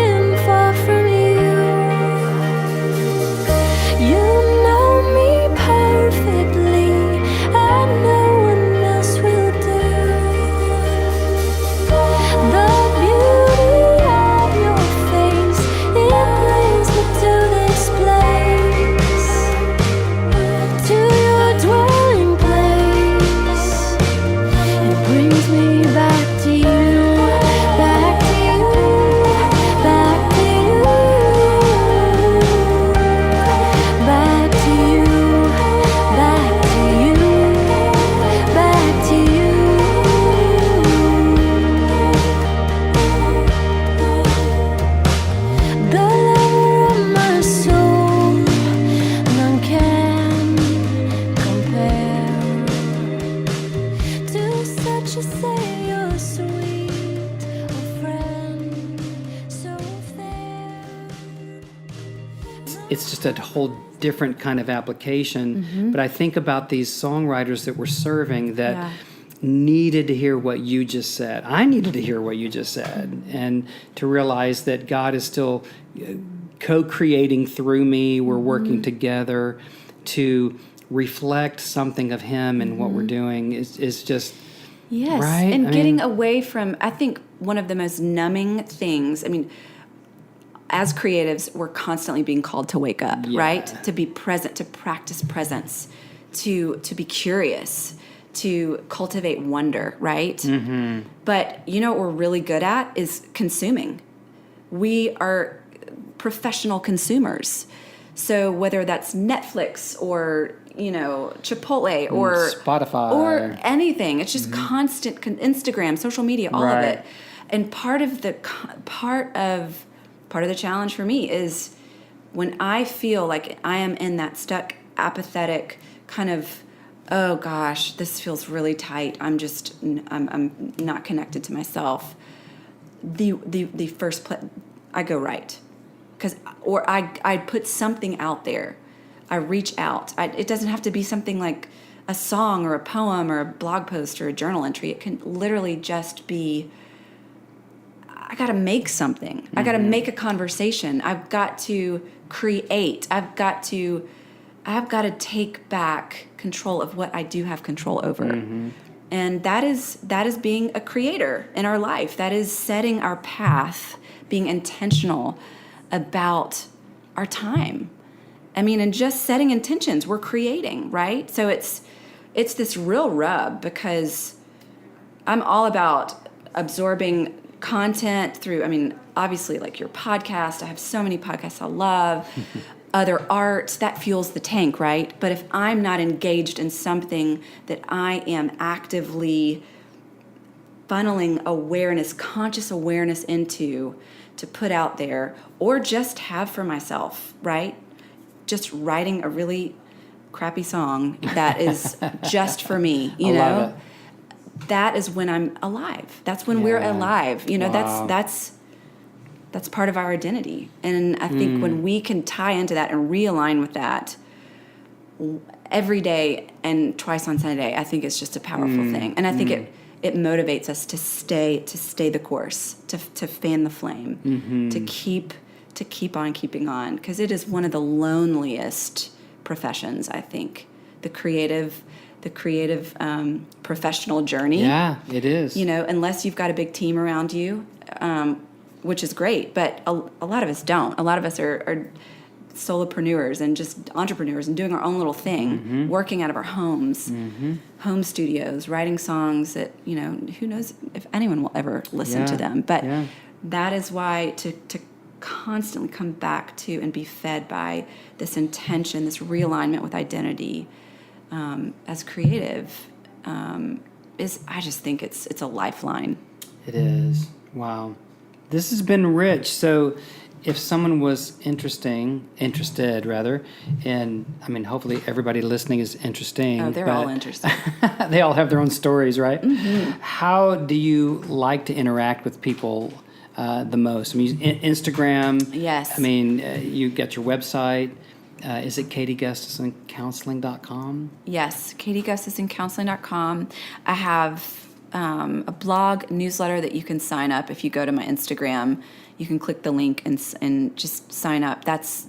it's just a whole different kind of application. But I think about these songwriters that we're serving that needed to hear what you just said. I needed to hear what you just said, and to realize that God is still co-creating through me. We're working together to reflect something of Him, and what we're doing is just right. And getting away from, I think one of the most numbing things, I mean, as creatives, we're constantly being called to wake up, right? To be present, to practice presence, to be curious, to cultivate wonder, right? But you know what we're really good at is consuming. We are professional consumers. So whether that's Netflix or, you know, Chipotle or Spotify or anything, it's just constant Instagram, social media, all of it. And part of the challenge for me is when I feel like I am in that stuck, apathetic kind of, oh gosh, this feels really tight. I'm not connected to myself. The first I go right, or I put something out there. I reach out. It doesn't have to be something like a song or a poem or a blog post or a journal entry. It can literally just be, I got to make something. I got to make a conversation. I've got to create. I've got to take back control of what I do have control over. And that is being a creator in our life. That is setting our path, being intentional about our time. I mean, and just setting intentions, we're creating, right? So it's this real rub, because I'm all about absorbing content through, I mean, obviously like your podcast. I have so many podcasts I love. Other art, that fuels the tank, right? But if I'm not engaged in something that I am actively funneling awareness, conscious awareness into, to put out there, or just have for myself, right? Just writing a really crappy song that is just for me, you know? Love it. That is when I'm alive. That's when we're alive. You know, that's part of our identity. And I think when we can tie into that and realign with that every day and twice on Sunday, I think it's just a powerful thing. And I think it motivates us to stay the course, to fan the flame, to keep on keeping on, because it is one of the loneliest professions, I think. The creative professional journey. Yeah, it is. You know, unless you've got a big team around you, which is great, but a lot of us don't. A lot of us are solopreneurs and just entrepreneurs and doing our own little thing, working out of our homes, home studios, writing songs that, you know, who knows if anyone will ever listen to them. But that is why to constantly come back to and be fed by this intention, this realignment with identity as creative is, I just think it's a lifeline. It is. Wow. This has been rich. So if someone was interested, and I mean, hopefully everybody listening is interesting. Oh, they're all interested. They all have their own stories, right? How do you like to interact with people the most? I mean, Instagram. Yes. I mean, you got your website. Is it KatieGustafsonCounseling.com? Yes, KatieGustafsonCounseling.com. I have a blog newsletter that you can sign up. If you go to my Instagram, you can click the link and just sign up. That's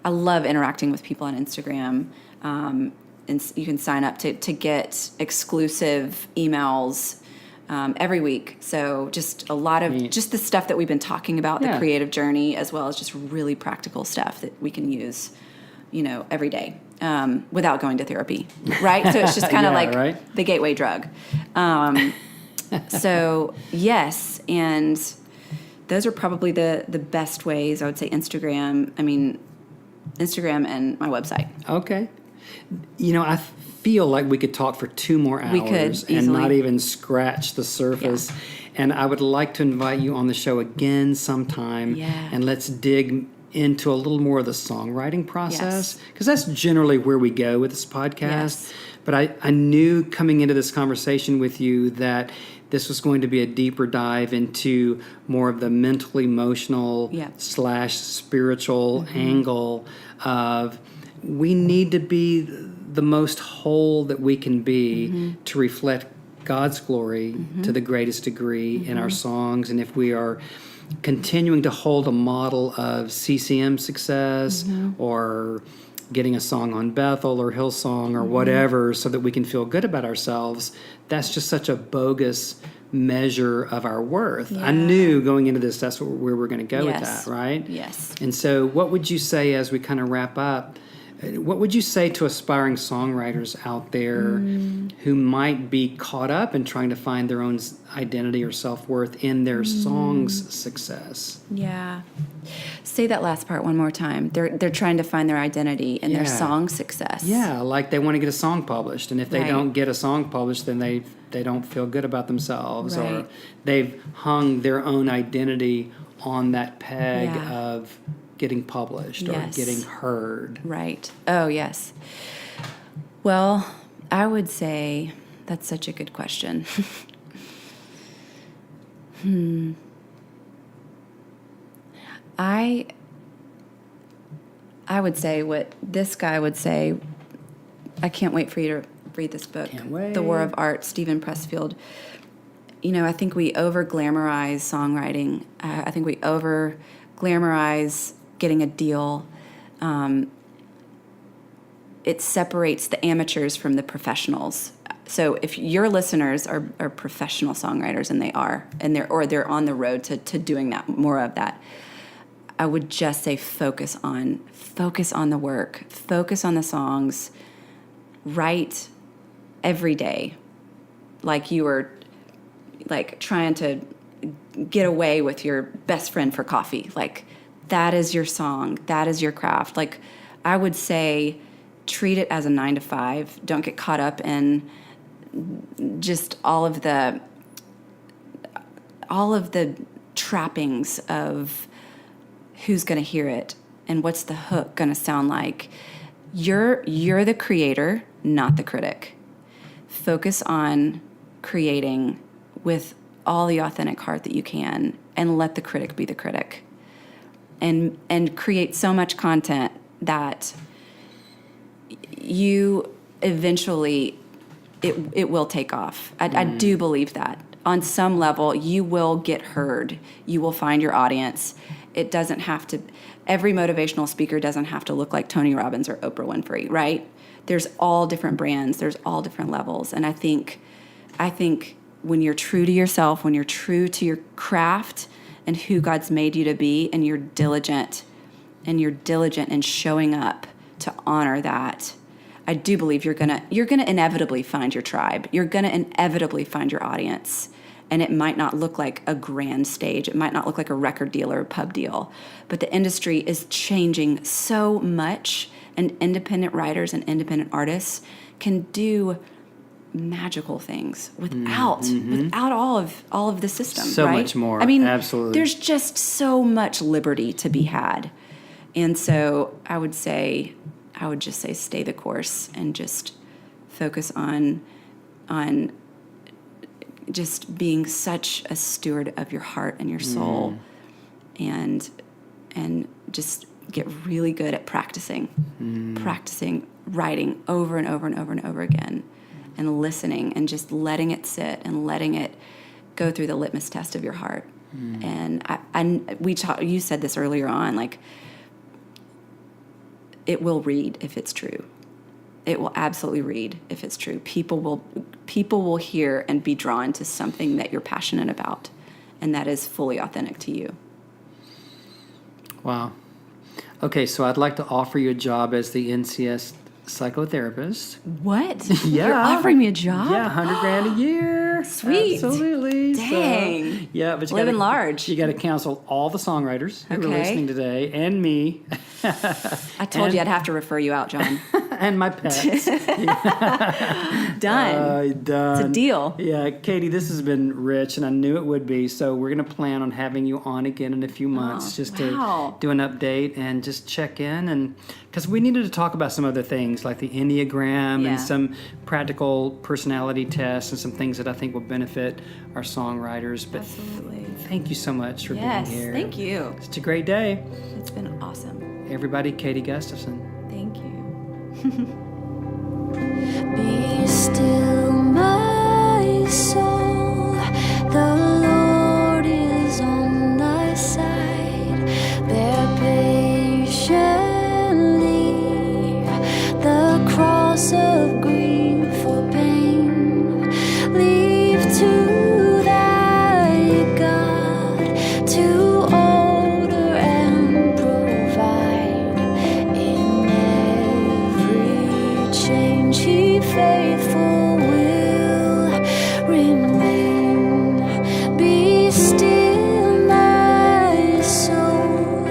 I love interacting with people on Instagram. And you can sign up to get exclusive emails every week. So just a lot of just the stuff that we've been talking about, the creative journey, as well as just really practical stuff that we can use, you know, every day without going to therapy, right? So it's just kind of the gateway drug. So yes, and those are probably the best ways. I would say Instagram and my website. Okay. You know, I feel like we could talk for 2 more hours. We could easily. And not even scratch the surface. Yeah. And I would like to invite you on the show again sometime. Yeah. And let's dig into a little more of the songwriting process, Yes. because that's generally where we go with this podcast. Yes. But I knew coming into this conversation with you that this was going to be a deeper dive into more of the mental, emotional Yeah. / spiritual angle of we need to be the most whole that we can be to reflect God's glory to the greatest degree in our songs. And if we are continuing to hold a model of CCM success or getting a song on Bethel or Hillsong or whatever so that we can feel good about ourselves, that's just such a bogus measure of our worth. I knew going into this that's where we're going to go with Yes. that, right? Yes. And so what would you say as we kind of wrap up? What would you say to aspiring songwriters out there who might be caught up in trying to find their own identity or self-worth in their song's success? Yeah. Say that last part one more time. They're trying to find their identity in their Yeah. song success. Yeah, like they want to get a song published, and if they Right. don't get a song published, then they don't feel good about themselves, or Right. they've hung their own identity on that peg Yeah. of getting published or Yes. getting heard. Right. Oh, yes. Well, I would say that's such a good question. I would say what this guy would say. I can't wait for you to read this book, Can't wait. The War of Art, Stephen Pressfield. You know, I think we over-glamorize songwriting. I think we over-glamorize getting a deal. It separates the amateurs from the professionals. So if your listeners are professional songwriters, and they are, and they're on the road to doing that, more of that, I would just say focus on the work, focus on the songs, write every day, like you were like trying to get away with your best friend for coffee. Like that is your song, that is your craft. Like I would say treat it as a 9 to 5. Don't get caught up in just all of the trappings of who's going to hear it and what's the hook going to sound like. You're the creator, not the critic. Focus on creating with all the authentic heart that you can, and let the critic be the critic. And create so much content that you eventually it will take off. I do believe that. On some level, you will get heard. You will find your audience. It doesn't have to, every motivational speaker doesn't have to look like Tony Robbins or Oprah Winfrey, right? There's all different brands. There's all different levels. And I think when you're true to yourself, when you're true to your craft and who God's made you to be, and you're diligent in showing up to honor that, I do believe you're gonna inevitably find your tribe. You're gonna inevitably find your audience. And it might not look like a grand stage. It might not look like a record deal or a pub deal. But the industry is changing so much, and independent writers and independent artists can do magical things without all of the system. So right? much more. I mean, Absolutely. there's just so much liberty to be had. And so I would just say stay the course and just focus on just being such a steward of your heart and your soul, and just get really good at practicing writing over and over and over and over again, and listening and just letting it sit and letting it go through the litmus test of your heart. And you said this earlier on, like, it will read if it's true. It will absolutely read if it's true. People will hear and be drawn to something that you're passionate about, and that is fully authentic to you. Wow. Okay, so I'd like to offer you a job as the NCS psychotherapist. What? Yeah. You're offering me a job? Yeah, $100,000 a year. Sweet. Absolutely. Dang. So, yeah, but you Living gotta, large. You got to counsel all the songwriters who are Okay. listening today, and me. I told you I'd have to refer you out, John. And my pets. Done. Done. It's a deal. Yeah, Katie, this has been rich, and I knew it would be. So we're going to plan on having you on again in a few months wow. to do an update and just check in. And because we needed to talk about some other things like the Enneagram Yeah. and some practical personality tests and some things that I think will benefit our songwriters. But Absolutely. thank you so much for Yes, being here. thank you. It's a great day. It's been awesome. Everybody, Katie Gustafson. Thank you. Be still, my soul. The Lord is on thy side. Bear patiently the cross of grief or pain. Leave to thy God to order and provide in every change. He faithful will remain. Be still, my soul,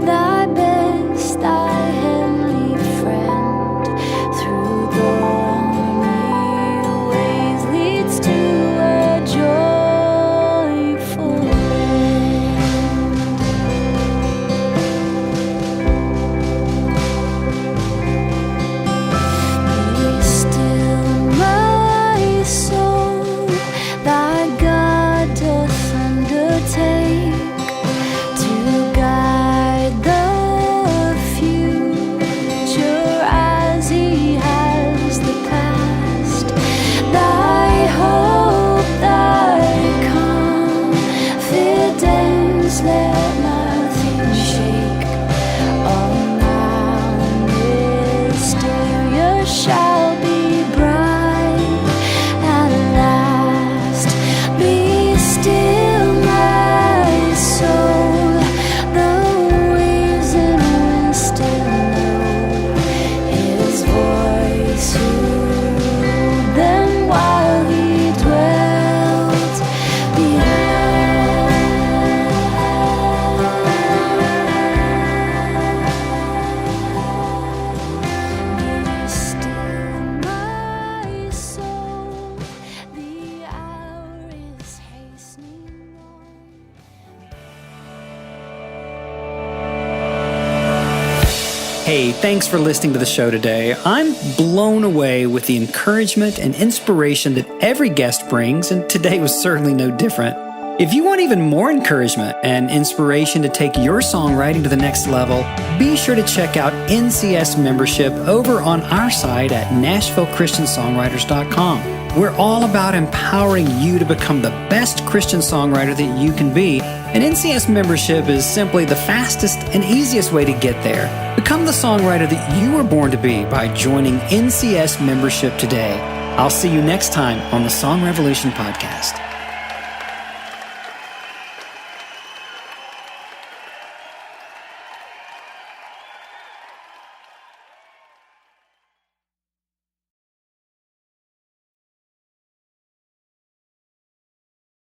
thy best, thy heavenly friend, through thorny ways leads to a joyful end. Be still, my soul, thy God doth undertake to guide the future as he has the past. Thy hope, thy confidence, let nothing shake. All mysterious shall be bright at last. Be still, my soul, the waves and winds still know his voice, who then while he dwelt behind. Be still, my soul, the hour is hastening on. Hey, thanks for listening to the show today. I'm blown away with the encouragement and inspiration that every guest brings, and today was certainly no different. If you want even more encouragement and inspiration to take your songwriting to the next level, be sure to check out NCS membership over on our site at NashvilleChristianSongwriters.com. We're all about empowering you to become the best Christian songwriter that you can be, and NCS membership is simply the fastest and easiest way to get there. Become the songwriter that you were born to be by joining NCS membership today. I'll see you next time on the Song Revolution podcast.